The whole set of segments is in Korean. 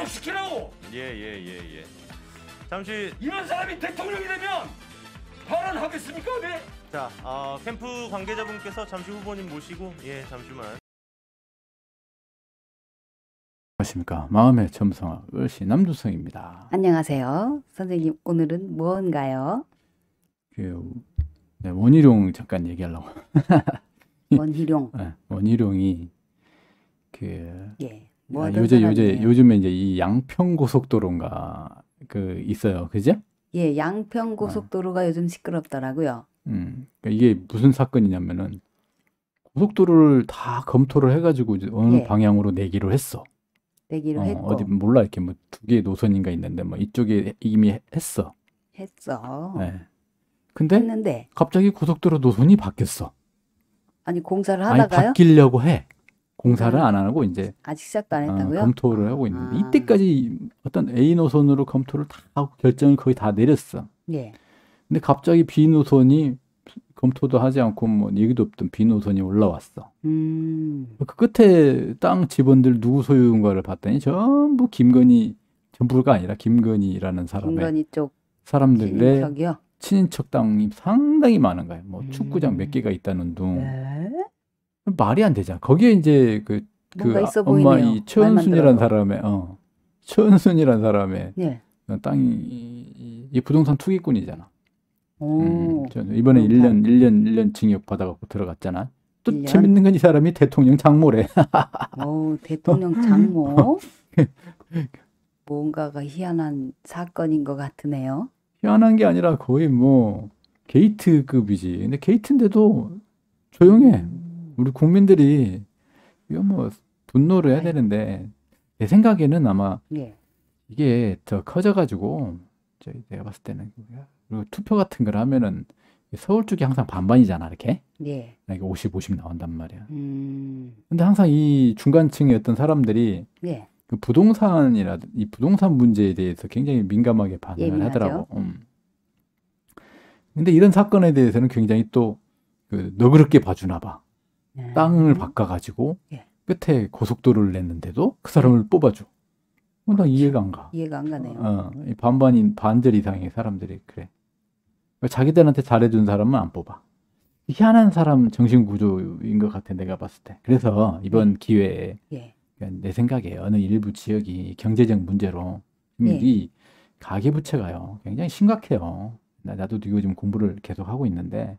시키라고. 예. 잠시 이런 사람이 대통령이 되면 발언하겠습니까? 네. 자, 캠프 관계자분께서 잠시 후보님 모시고 잠시만. 안녕하십니까. 마음의 점성아 을시 남두성입니다. 안녕하세요. 선생님 오늘은 뭔가요? 원희룡 잠깐 얘기하려고. 원희룡. 네, 원희룡이 요즘에 이제 이 양평 고속도로인가 있어요, 그죠? 예, 양평 고속도로가 요즘 시끄럽더라고요. 그러니까 이게 무슨 사건이냐면은 고속도로를 다 검토를 해가지고 어느 방향으로 내기로 했어. 내기로 했고. 어디 몰라 이렇게 뭐 두 개의 노선인가 있는데 뭐 이쪽에 이미 했어. 네. 근데 했는데 갑자기 고속도로 노선이 바뀌었어. 아니 공사를 하다가요? 바뀌려고 해. 공사를 안 하고 이제 아직 시작도 안 했다고요? 검토를 하고 있는데 이때까지 어떤 A 노선으로 검토를 다 하고 결정을 거의 다 내렸어. 예. 근데 갑자기 B 노선이 검토도 하지 않고 뭐 얘기도 없던 B 노선이 올라왔어. 그 끝에 땅 집원들 누구 소유인가를 봤더니 전부 전부가 아니라 김건희라는 김건희 쪽 사람들의 친인척이요? 친인척 땅이 상당히 많은 거예요. 뭐 축구장 몇 개가 있다는 둥. 네. 말이 안 되잖아. 거기에 이제 엄마 이 최은순이라는 사람의 땅이 이 부동산 투기꾼이잖아. 이번에 1년 징역 받아갖고 들어갔잖아. 또 1년? 재밌는 건 이 사람이 대통령 장모래. 대통령 장모? 뭔가가 희한한 사건인 것 같으네요. 희한한 게 아니라 거의 뭐 게이트급이지. 근데 게이트인데도 조용해. 우리 국민들이 이거 뭐 분노를 해야 되는데 내 생각에는 아마 이게 더 커져가지고 내가 봤을 때는 그리고 투표 같은 걸 하면은 서울 쪽이 항상 반반이잖아 이렇게. 이게 50 나온단 말이야. 근데 항상 이 중간층의 어떤 사람들이 이 부동산 문제에 대해서 굉장히 민감하게 반응을 하더라고. 근데 이런 사건에 대해서는 굉장히 또 너그럽게 봐주나 봐. 땅을 바꿔가지고 끝에 고속도로를 냈는데도 그 사람을 뽑아줘. 나 이해가 안 가. 이해가 안 가네요. 반절 이상의 사람들이 그래. 자기들한테 잘해준 사람은 안 뽑아. 희한한 사람 정신구조인 것 같아 내가 봤을 때. 그래서 이번 기회에 내 생각에 어느 일부 지역이 경제적 문제로 이 가계부채가요 굉장히 심각해요. 나도 이거 지금 공부를 계속 하고 있는데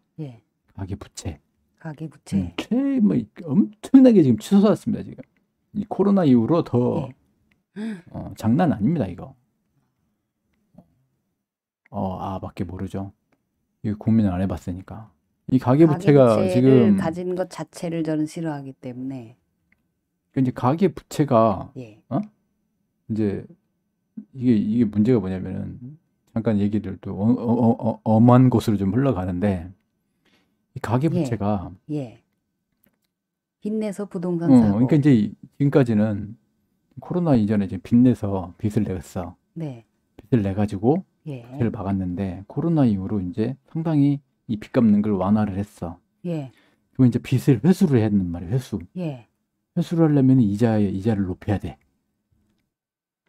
가계부채 뭐 엄청나게 지금 치솟았습니다 지금. 이 코로나 이후로 더 장난 아닙니다 이거. 밖에 모르죠. 이거 고민을 안 해봤으니까. 이 가계부채가 지금 가진 것 자체를 저는 싫어하기 때문에. 이제 가계부채가 이제 이게 문제가 뭐냐면은 잠깐 얘기를 또 엄한 곳으로 좀 흘러가는데 이 가계부채가 빚내서 부동산 사고. 그러니까 이제 지금까지는 코로나 이전에 이제 빚내서 빚을 냈어. 빚을 내 가지고 빚을 막았는데 코로나 이후로 이제 상당히 이 빚 갚는 걸 완화를 했어. 그러면 이제 빚을 회수를 해야 된단 말이야. 회수를 하려면 이자를 높여야 돼.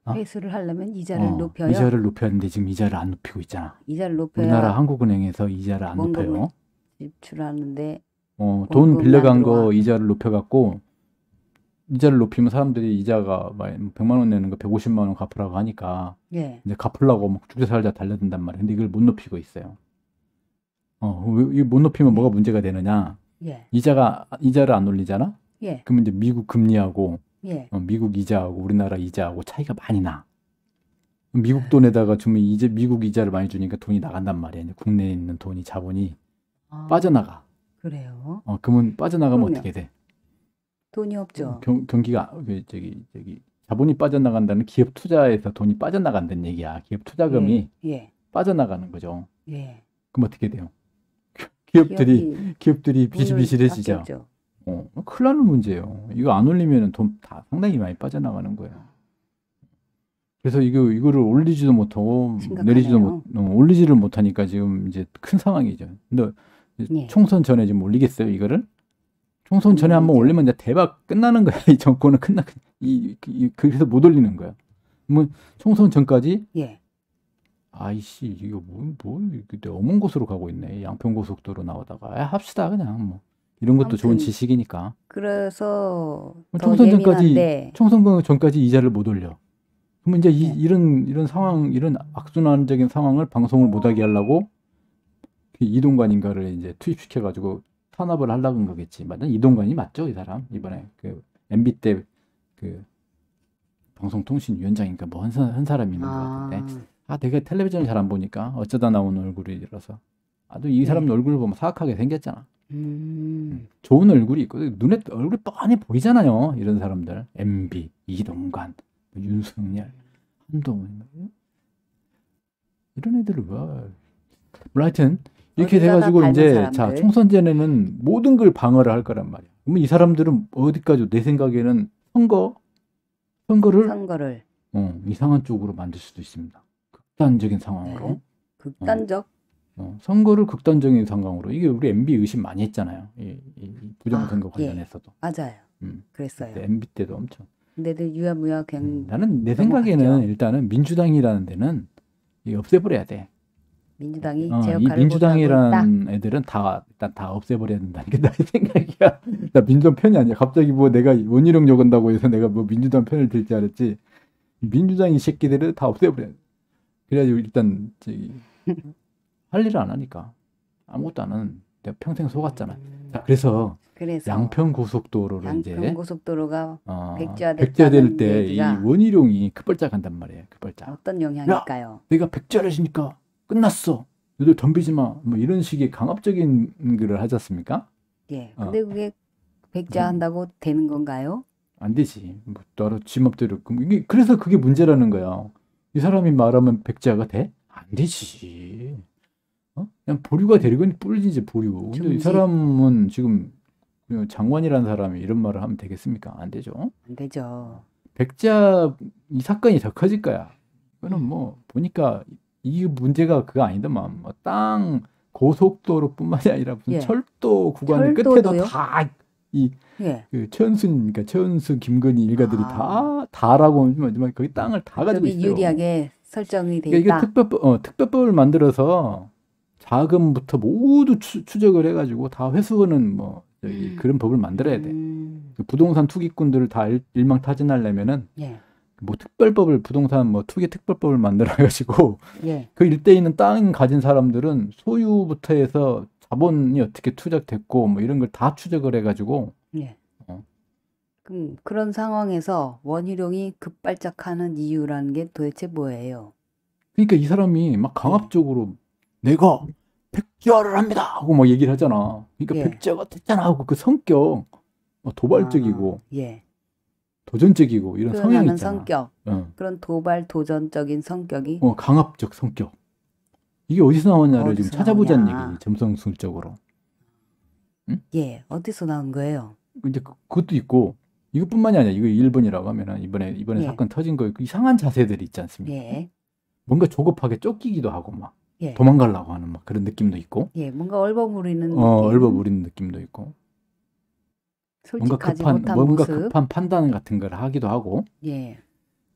회수를 하려면 이자를 높여요? 이자를 높여야 하는데 지금 이자를 안 높이고 있잖아. 이자를 높여야 우리나라 한국은행에서 이자를 안 높여요. 지출하는데 돈 빌려간 거 이자를 높여갖고 이자를 높이면 사람들이 이자가 100만 원 내는 거 150만 원 갚으라고 하니까 이제 갚으려고 막 죽자 살자 달려든단 말이야. 근데 이걸 못 높이고 있어요. 이거 못 높이면 뭐가 문제가 되느냐? 이자를 안 올리잖아? 그러면 이제 미국 금리하고 미국 이자하고 우리나라 이자하고 차이가 많이 나. 미국 돈에다가 주면 이제 미국 이자를 많이 주니까 돈이 나간단 말이야. 이제 국내에 있는 돈이 자본이 빠져나가. 그래요? 그러면 빠져나가면 어떻게 돼? 돈이 없죠. 경기가 자본이 빠져나간다는 기업 투자에서 돈이 빠져나간다는 얘기야. 기업 투자금이 빠져나가는 거죠. 그럼 어떻게 돼요? 기업들이 비실비실해지죠. 큰일 나는 문제예요. 이거 안 올리면 돈 다 상당히 많이 빠져나가는 거예요. 그래서 이거를 올리지도 못하고 내리지도 올리지를 못하니까 지금 이제 큰 상황이죠. 근데 총선 전에 지금 올리겠어요, 이거를? 총선 전에 한번 올리면 이제 대박 끝나는 거야. 이 정권은 그래서 못 올리는 거야. 뭐 총선 전까지 예. 아이씨 이거 뭐 그때 엄한 곳으로 가고 있네. 양평고속도로 나오다가 합시다 그냥 뭐 이런 것도 좋은 아무튼 지식이니까. 그래서 더 총선 전까지 예민한데 총선 전까지 이자를 못 올려. 그러면 이제 네. 이런 상황 이런 악순환적인 상황을 방송을 못하게 하려고 그 이동관인가를 이제 투입시켜 가지고 탄압을 하려는 거겠지. 맞아? 이동관이 맞죠, 이 사람 이번에 그 MB 때 그 방송통신위원장인가 뭐 한 사람이 있는 것 같은데. 내가 텔레비전을 잘 안 보니까 어쩌다 나온 얼굴이라서. 이 사람 네. 얼굴을 보면 사악하게 생겼잖아. 좋은 얼굴이 있고 눈에 얼굴이 뻔히 보이잖아요. 이런 사람들. MB, 이동관, 윤석열, 한동훈 이런 애들을 뭐 하여튼 이렇게 어디 가나 돼가지고 닮은 이제 사람들. 자 총선 전에는 모든 걸 방어를 할 거란 말이야. 그러면 이 사람들은 어디까지 내 생각에는 선거를 이상한 쪽으로 만들 수도 있습니다. 극단적인 상황으로. 네. 극단적. 선거를 극단적인 상황으로. 이게 우리 MB 의심 많이 했잖아요. 이 부정선거 예. 관련해서도. 맞아요. 그랬어요. 그때 MB 때도 엄청. 근데도 유야무야 그냥 나는 내 넘어갔죠. 생각에는 일단은 민주당이라는 데는 이 없애버려야 돼. 민주당이 제 이 역할을 못하고 있다. 민주당이라는 애들은 일단 다 없애버려야 된다는 게 나의 생각이야. 나 민주당 편이 아니야. 갑자기 뭐 내가 원희룡 욕한다고 해서 내가 뭐 민주당 편을 들지 않았지. 민주당 이 새끼들을 다 없애버려야 돼. 그래가지고 일단 할 일을 안 하니까 아무것도 안 하는 내가 평생 속았잖아. 자, 그래서 양평고속도로를 이제 양평고속도로가 백지화 백지화됐다는 될 때 이 얘기가 원희룡이 급발작한단 말이에요. 급발작. 어떤 영향일까요? 내가 백지화를 시니까 끝났어. 너들 덤비지 마. 뭐 이런 식의 강압적인 글을 하지 않습니까? 예. 근데 그게 백지화한다고 되는 건가요? 안 되지. 뭐 따로 지멋대로. 그래서 그게 문제라는 거야. 이 사람이 말하면 백지화가 돼? 안 되지. 그냥 보류가 되건 뿌리지 보류. 근데 이 중지. 사람은 지금 장관이라는 사람이 이런 말을 하면 되겠습니까? 안 되죠. 안 되죠. 백지화 이 사건이 더 커질 거야. 이거는 뭐 보니까 이 문제가 그거 아니더만. 뭐 땅 고속도로뿐만이 아니라 무슨 예. 철도 구간 끝에도 철도도요? 다 이 예. 최은순, 김건희 일가들이 다라고 하지만 거기 땅을 다 가지고 저기 있어요. 유리하게 설정이 돼 그러니까 있다. 이게 특별법을 만들어서 자금부터 모두 추적을 해가지고 다 회수하는 뭐 그런 법을 만들어야 돼. 부동산 투기꾼들을 다 일망타진하려면은 예. 뭐 특별법을 부동산 뭐 투기 특별법을 만들어가지고 예. 그 일대에 있는 땅 가진 사람들은 소유부터 해서 자본이 어떻게 투자됐고 뭐 이런 걸 다 추적을 해가지고 예. 그럼 그런 상황에서 원희룡이 급발작하는 이유라는 게 도대체 뭐예요? 그러니까 이 사람이 막 강압적으로 내가 백지화를 합니다 하고 막 얘기를 하잖아. 그러니까 예. 백지화가 됐잖아 하고 그 성격 도발적이고 예. 도전적이고 이런 성향이 표현하는 있잖아. 성격. 그런 도전적인 성격이 강압적 성격. 이게 어디서 나왔냐를 지금 어디서 찾아보자는 나오냐. 얘기. 점성술적으로. 예. 어디서 나온 거예요? 이제 그것도 있고 이것뿐만이 아니야. 이거 일본이라고 하면은 이번에 예. 사건 터진 거 이상한 자세들이 있지 않습니까? 예. 뭔가 조급하게 쫓기기도 하고 막 예. 도망가려고 하는 막 그런 느낌도 있고. 예. 뭔가 얼버무리는 느낌. 얼버무리는 느낌도 있고. 솔직하지 못한 뭔가 모습. 급한 판단 같은 걸 하기도 하고. 예.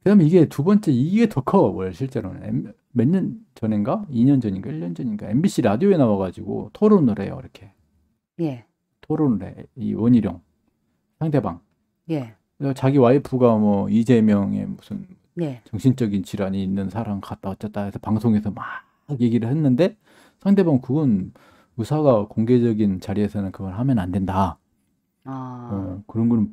그다음에 이게 두 번째 이게 더 커. 실제로는 몇 년 전인가? 2년 전인가? 1년 전인가? MBC 라디오에 나와가지고 토론을 해요. 이렇게 예. 토론을 해. 이 원희룡 상대방. 예. 자기 와이프가 뭐 이재명의 무슨 예. 정신적인 질환이 있는 사람 같다 어쩌다 해서 방송에서 막 얘기를 했는데 상대방 그건 의사가 공개적인 자리에서는 그걸 하면 안 된다. 그런 거는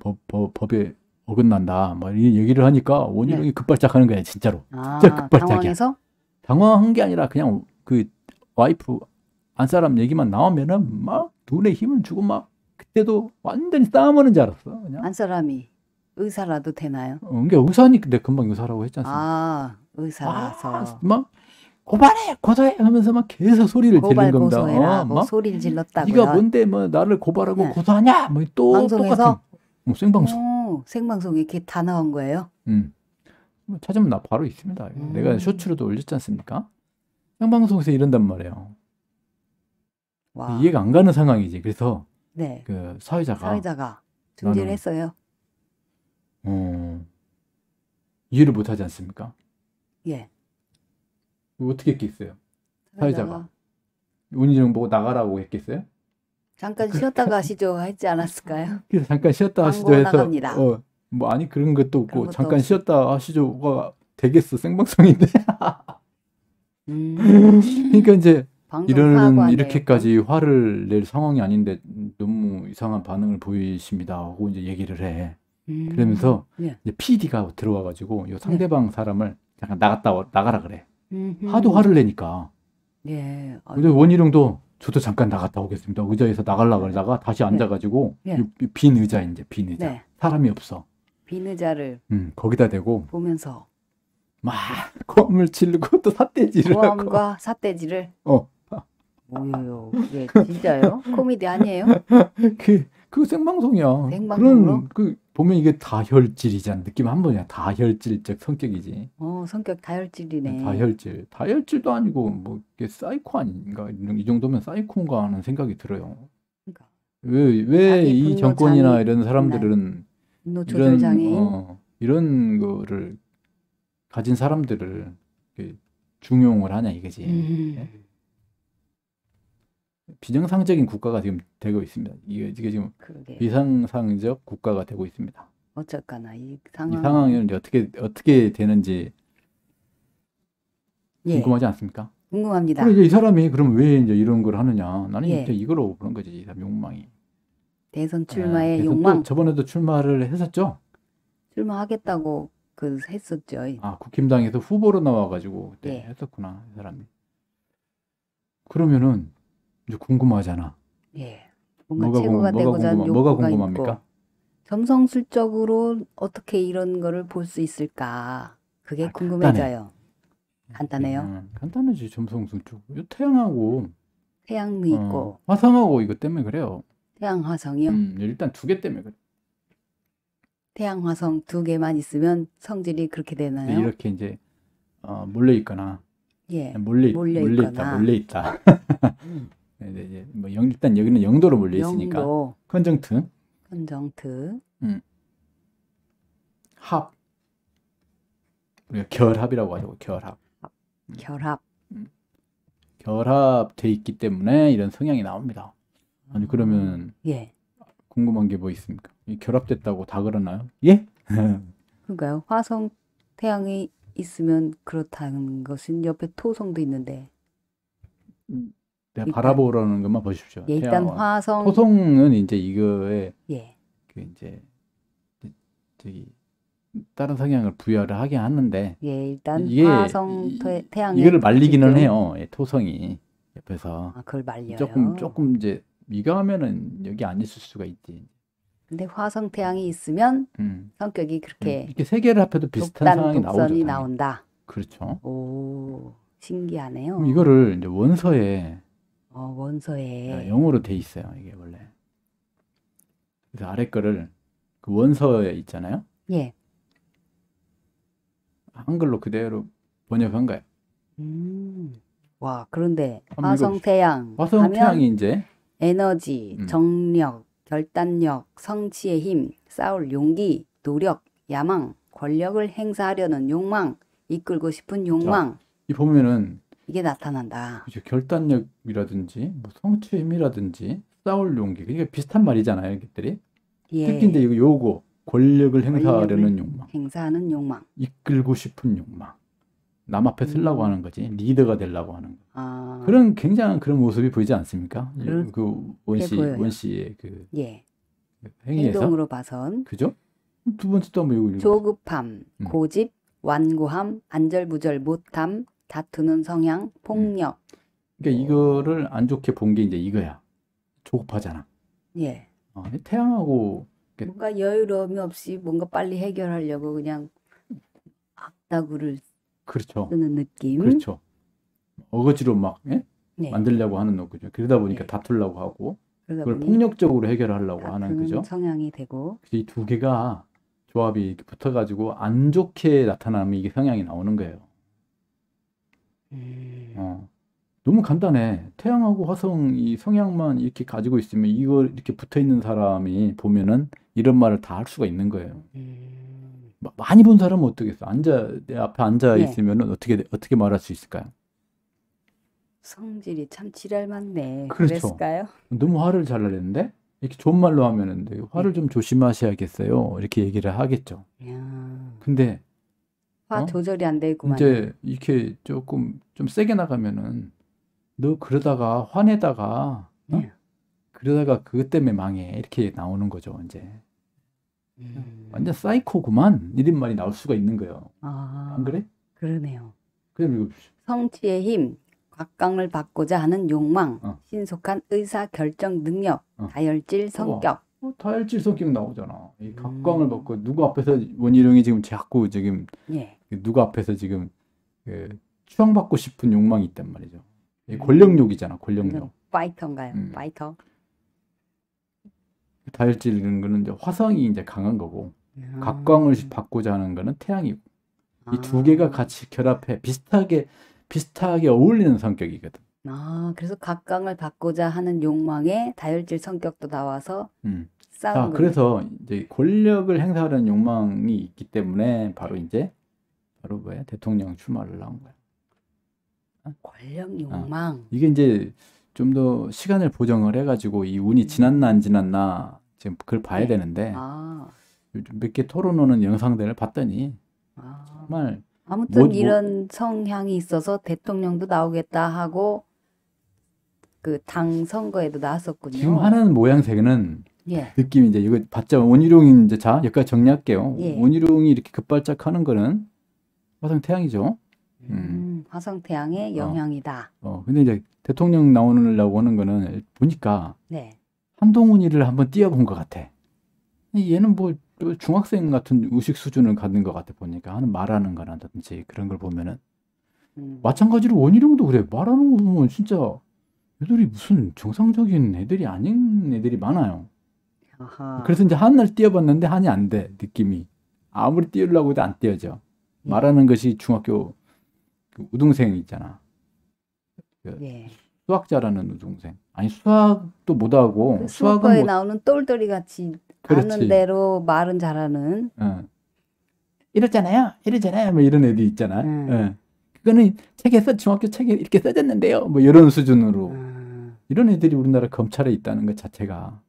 법에 어긋난다. 막 이 얘기를 하니까 원희룡이 급발작하는 거야, 진짜로. 진짜 급발작이야. 당황해서? 당황한 게 아니라 그냥 그 와이프 안사람 얘기만 나오면은 막 눈에 힘을 주고 막 그때도 완전히 싸움하는 줄 알았어. 그냥. 안사람이 의사라도 되나요? 그러니까 의사니까 내가 금방 의사라고 했지 않습니까? 의사라서. 막 고발해, 고소해 하면서 막 계속 소리를 고발 지르는 겁니다. 고소해라고 막 소리를 질렀다고요. 네가 뭔데 뭐 나를 고발하고 네. 고소하냐? 뭐 또 방송에서? 똑같은 생방송. 생방송에 이렇게 다 나온 거예요? 뭐 찾으면 나 바로 있습니다. 내가 쇼츠로도 올렸지 않습니까? 생방송에서 이런단 말이에요. 와. 이해가 안 가는 상황이지. 그래서 네. 그 사회자가 중재를 했어요. 이해를 못 하지 않습니까? 예. 이거 어떻게 했겠어요? 사회자가. 사회자가 원희룡 보고 나가라고 했겠어요? 잠깐 쉬었다가 하시죠 했지 않았을까요? 그래서 잠깐 쉬었다 하시죠 광고 해서 나갑니다. 뭐 아니 그런 것도 그런 없고 것도 잠깐 없이. 쉬었다 하시죠가 되겠어 생방송인데 음, 그러니까 이제 방송 이런 사고하네요. 이렇게까지 화를 낼 상황이 아닌데 너무 이상한 반응을 보이십니다 하고 이제 얘기를 해. 그러면서 예. 이제 PD가 들어와가지고 이 상대방 사람을 잠깐 나가라 그래. 음흠. 하도 화를 내니까. 예. 근데 원희룡도 저도 잠깐 나갔다 오겠습니다. 의자에서 나가려고 그러다가 다시 앉아가지고 예. 빈 의자 이제 빈 의자 네. 사람이 없어. 빈 의자를 거기다 대고 보면서 막 고함을 지르고 또 삿대질을 하고. 고함과 삿대질을 어. 오요요. 예, 진짜요? 코미디 아니에요? 그 생방송이야. 생방송으로? 그런 보면 이게 다혈질이잖아. 느낌 한 번이야. 다혈질적 성격이지. 성격 다혈질이네. 다혈질도 아니고 뭐 이게 사이코 아닌가 이 정도면 사이코인가 하는 생각이 들어요. 그러니까. 왜 자기 이 분노 정권이나 장애 이런 사람들은 분노 조절 장애인. 이런 거를 가진 사람들을 이렇게 중용을 하냐 이거지. 예? 비정상적인 국가가 지금 되고 있습니다. 이게 지금 그러게. 비상상적 국가가 되고 있습니다. 어쩔까나 이 이 상황. 상황이 이제 어떻게 되는지 예, 궁금하지 않습니까? 궁금합니다. 그래, 이제 이 사람이 그럼 왜 이제 이런 걸 하느냐? 나는 예. 이제 이거로 그런 거지. 이 사람 욕망이. 대선 출마의 그래서 욕망. 또 저번에도 출마를 했었죠. 출마하겠다고 했었죠. 국힘당에서 후보로 나와가지고 그때 예. 했었구나 이 사람이. 그러면은 이제 궁금하잖아. 예. 뭔가 체고가 되고자 하는 뭐가 욕구가 궁금합니까? 있고 점성술적으로 어떻게 이런 거를 볼 수 있을까? 그게 궁금해져요. 간단해요. 간단하지. 점성술적. 태양하고 태양도 있고 화성하고 이것 때문에 그래요. 태양 화성이요. 일단 두 개 때문에 그래. 태양 화성 두 개만 있으면 성질이 그렇게 되나요? 이렇게 이제 몰래 있거나 예. 몰래 있다. 네, 이제 뭐 일단 여기는 영도로 몰려 있으니까. 영도, 컨정트, 컨정트, 합. 우리가 결합이라고 하죠. 결합. 결합. 결합돼 있기 때문에 이런 성향이 나옵니다. 아니 그러면 예. 궁금한 게 뭐 있습니까? 이 결합됐다고 다 그러나요? 예? 그러니까요. 화성 태양이 있으면 그렇다는 것은 옆에 토성도 있는데. 내가 일단, 바라보라는 것만 보십시오. 예, 일단 태양과. 화성. 토성은 이제 이거에 예. 그 이제 저기 다른 성향을 부여를 하긴 하는데 예, 일단 이게 화성 태양의 이거를 말리기는 기둥. 해요. 예, 토성이 옆에서 그걸 말려요. 조금 이제 이거 하면은 여기 안 있을 수가 있지. 근데 화성 태양이 있으면 성격이 그렇게 이렇게 세 개를 합해도 비슷한 상황이 독선이 나오죠. 나온다. 그렇죠. 오, 신기하네요. 그럼 이거를 이제 원서에 원서에 영어로 돼 있어요. 이게 원래. 그래서 아래 거를 그 원서에 있잖아요. 예. 한글로 그대로 번역한 거예요. 와, 그런데 한번 화성 읽어보시죠. 태양 화성 하면 태양이 이제 에너지, 정력, 결단력, 성취의 힘, 싸울 용기, 노력, 야망, 권력을 행사하려는 욕망, 이끌고 싶은 욕망. 이 보면은 이게 나타난다. 그죠. 결단력이라든지 뭐 성취의 힘이라든지 싸울 용기 그게 비슷한 말이잖아요. 이것들이. 예. 특히 이제 요거 권력을 행사하려는 욕망, 행사하는 욕망. 이끌고 싶은 욕망, 남 앞에 쓰려고 하는 거지, 리더가 되려고 하는 거. 그런 굉장한 그런 모습이 보이지 않습니까? 그 원씨의 그 예. 행위에서. 행동으로 봐선. 그죠? 두 번째 또 한번 이거 조급함, 고집, 완고함, 안절부절 못함, 다투는 성향, 폭력. 그러니까 이거를 안 좋게 본 게 이제 이거야. 조급하잖아. 예. 태양하고 뭔가 여유로움이 없이 뭔가 빨리 해결하려고 그냥 악다구를 그렇죠. 쓰는 느낌. 그렇죠. 어거지로 막 네. 만들려고 하는 거죠. 그러다 보니까 네. 다투려고 하고 그걸 보니 폭력적으로 해결하려고 하는 다투는 거죠. 성향이 되고. 이 두 개가 조합이 이렇게 붙어가지고 안 좋게 나타나면 이게 성향이 나오는 거예요. 너무 간단해. 태양하고 화성 이 성향만 이렇게 가지고 있으면 이걸 이렇게 붙어 있는 사람이 보면은 이런 말을 다 할 수가 있는 거예요. 많이 본 사람은 어떻겠어? 내 앞에 앉아 예. 있으면은 어떻게 말할 수 있을까요? 성질이 참 지랄 많네. 그렇죠. 그랬을까요? 너무 화를 잘 내는데 이렇게 좋은 말로 하면은 화를 예. 좀 조심하셔야겠어요. 이렇게 얘기를 하겠죠. 야, 근데 화 어? 조절이 안 되구만. 이제 이렇게 조금 좀 세게 나가면은 너 그러다가 화내다가 예. 그러다가 그것 때문에 망해 이렇게 나오는 거죠. 이제 완전 음. 사이코구만 이런 말이 나올 수가 있는 거예요. 아, 안 그래? 그러네요. 그럼 성취의 힘, 각광을 받고자 하는 욕망, 어. 신속한 의사 결정 능력, 어. 다혈질 성격. 다혈질 성격 나오잖아. 이 각광을 받고 누구 앞에서 원희룡이 지금 자꾸 지금 예. 누구 앞에서 지금 추앙받고 싶은 욕망이 있단 말이죠. 이 권력욕이잖아. 권력욕. 파이터인가요? 음. 파이터. 다혈질 이런 거는 이제 화성이 이제 강한 거고 아. 각광을 받고자 하는 거는 태양이고 이 두 아. 개가 같이 결합해 비슷하게 어울리는 성격이거든. 아, 그래서 각광을 받고자 하는 욕망에 다혈질 성격도 나와서 자, 싸우는 거예요. 그래서 이제 권력을 행사하려는 욕망이 있기 때문에 바로 뭐야? 대통령 출마를 나온 거야. 권력 욕망. 이게 이제 좀 더 시간을 보정을 해가지고 이 운이 지났나 안 지났나 지금 그걸 봐야 네. 되는데 아, 요즘 몇 개 토론하는 영상들을 봤더니 아. 정말 아무튼 이런 성향이 있어서 대통령도 나오겠다 하고 그 당 선거에도 나왔었군요. 지금 하는 모양새는 예. 느낌이 이제 이거 봤자 원희룡이 이제 자 여기까지 정리할게요. 예. 원희룡이 이렇게 급발작하는 거는 화성 태양이죠. 화성 태양의 영향이다. 근데 이제 대통령 나오려고 하는 거는 보니까 네. 한동훈이를 한번 띄워본 것 같아. 얘는 뭐 중학생 같은 의식 수준을 갖는 것 같아 보니까 하는 말하는 거라든지 그런 걸 보면은 마찬가지로 원희룡도 그래. 말하는 거 보면 진짜 애들이 무슨 정상적인 애들이 아닌 애들이 많아요. 아하. 그래서 이제 한날 띄워봤는데 한이 안 돼. 느낌이 아무리 띄우려고 해도 안 띄워져. 예. 말하는 것이 중학교 그 우등생 있잖아. 예. 수학 잘하는 우등생. 아니 수학도 못하고 그 수학은 수학과에 뭐 나오는 똘똘이 같이 그렇지. 아는 대로 말은 잘하는. 이랬잖아요. 뭐 이런 애들 있잖아. 예. 그거는 책에서 중학교 책에 이렇게 써졌는데요. 뭐 이런 수준으로 이런 애들이 우리나라 검찰에 있다는 것 자체가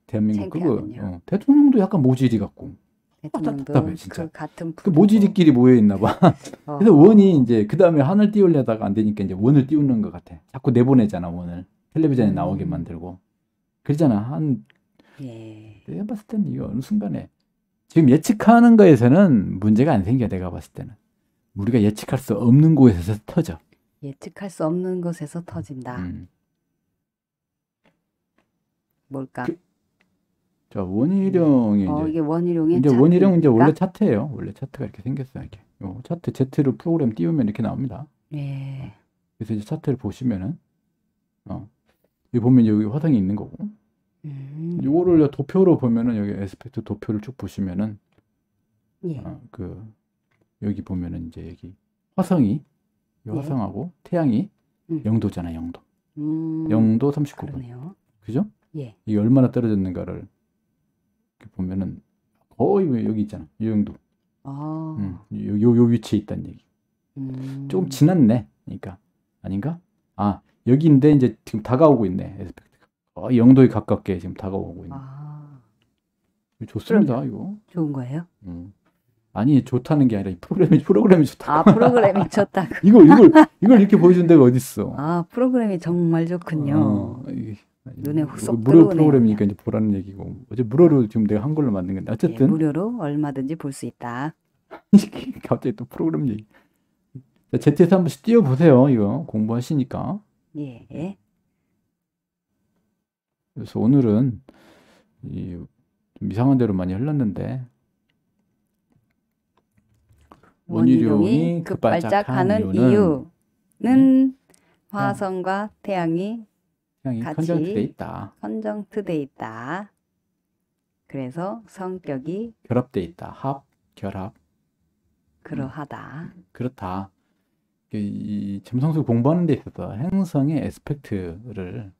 대한민국 그거 창피하군요. 대통령도 약간 모질이 같고 대통령도 답답해, 진짜. 그 같은 그 모질이끼리 모여 있나 봐. 그래서 원이 이제 그 다음에 한을 띄우려다가 안 되니까 이제 원을 띄우는 것 같아. 자꾸 내보내잖아 원을 텔레비전에 나오게 만들고 그러잖아. 예. 내가 봤을 때는 이거 어느 순간에 지금 예측하는 거에서는 문제가 안 생겨. 내가 봤을 때는 우리가 예측할 수 없는 곳에서 터져. 예측할 수 없는 곳에서 터진다. 자 뭘까? 원희룡이 이게 원희룡의 이제 원희룡 이제 차트입니까? 원래 차트예요. 원래 차트가 이렇게 생겼어요. 이렇게 요 차트 Z를 프로그램 띄우면 이렇게 나옵니다. 예. 그래서 이제 차트를 보시면은 여기 보면 여기 화성이 있는 거고 요거를 도표로 보면은 여기 에스펙트 도표를 쭉 보시면은 예. 여기 보면은 이제 여기 화성이 이 예. 화성하고 태양이 영도잖아. 영도. 영도 39분. 그러네요. 그죠? 예. 이게 얼마나 떨어졌는가를 이렇게 보면은 거의 여기 있잖아. 이 정도. 아. 요 위치에 있다는 얘기. 조금 지났네. 그러니까 아닌가? 여기인데 이제 지금 다가오고 있네. 에스펙트가. 영도에 가깝게 지금 다가오고 있네. 좋습니다. 이거. 좋은 거예요? 아니 좋다는 게 아니라 이 프로그램이 좋다. 프로그램이 좋다고. 이걸 이렇게 보여준 데가 어디 있어? 프로그램이 정말 좋군요. 눈에 훅 무료 들어오네요. 프로그램이니까 이제 보라는 얘기고 어제 무료로 지금 내가 한글로 만든 건데 어쨌든 예, 무료로 얼마든지 볼 수 있다. 갑자기 또 프로그램 얘기. Z에서 한 번씩 띄워보세요. 이거 공부하시니까. 예. 그래서 오늘은 좀 이상한 대로 많이 흘렀는데 원희룡이 급발작하는 이유는 화성과 태양이 같이 컨정트돼 있다. 컨정트돼 있다. 그래서 성격이 결합돼 있다. 결합. 그러하다. 그렇다. 이 점성술 공부하는 데 있어서 행성의 에스펙트를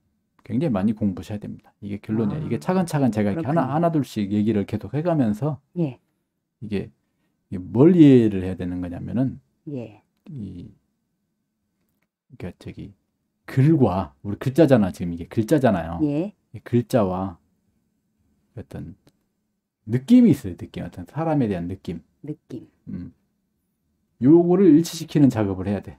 굉장히 많이 공부하셔야 됩니다. 이게 결론이에요. 이게 차근차근 제가 이렇게 그렇군요. 하나 둘씩 얘기를 계속 해가면서 예. 이게 뭘 이해를 해야 되는 거냐면은 예. 그러니까 저기 글과 우리 글자잖아. 지금 이게 글자잖아요. 예. 이 글자와 어떤 느낌이 있어요. 느낌, 어떤 사람에 대한 느낌. 느낌. 요거를 일치시키는 작업을 해야 돼.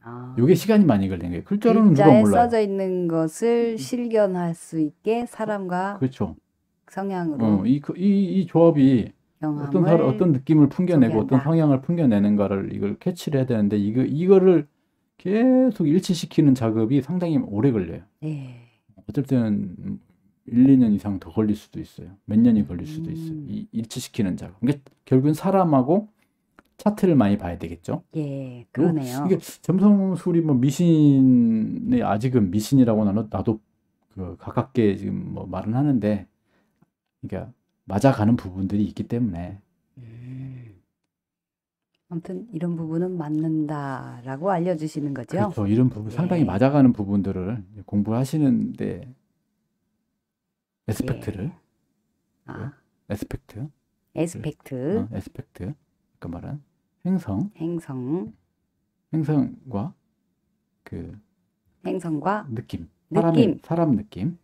아. 요게 시간이 많이 걸리는 거예요. 글자로는 누가 글자에 몰라요. 써져 있는 것을 실견할 수 있게 사람과 그렇죠. 성향으로 이 조합이 경험을 어떤 느낌을 풍겨내고 어떤 소개한다. 성향을 풍겨내는가를 이걸 캐치를 해야 되는데 이거를 계속 일치시키는 작업이 상당히 오래 걸려요. 예. 어쩔 때는 1, 2년 이상 더 걸릴 수도 있어요. 몇 년이 걸릴 수도 있어요. 이 일치시키는 작업. 그러니까 결국은 사람하고 차트를 많이 봐야 되겠죠. 예, 그러네요. 이게 점성술이 뭐 미신의 아직은 미신이라고 나도 그 가깝게 지금 뭐 말은 하는데, 그러니까 맞아가는 부분들이 있기 때문에. 아무튼 이런 부분은 맞는다라고 알려주시는 거죠. 그렇죠. 이런 부분 상당히 예. 맞아가는 부분들을 공부하시는데 에스펙트를 아, 에스펙트 에스펙트, 에스펙트 그 말은 행성, 행성과 그 행성과 느낌, 느낌. 사람 느낌,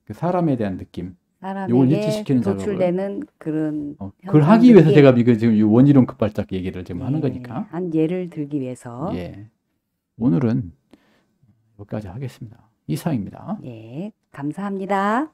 그 사람에 대한 느낌, 요걸 사람에게 일치시키는 작업을 도출되는 그런 그걸 하기 위해서 느낌. 제가 이거 지금 이 원이론 급발작 얘기를 지금 하는 거니까. 한 예를 들기 위해서. 예. 오늘은 여기까지 하겠습니다. 이상입니다. 예, 감사합니다.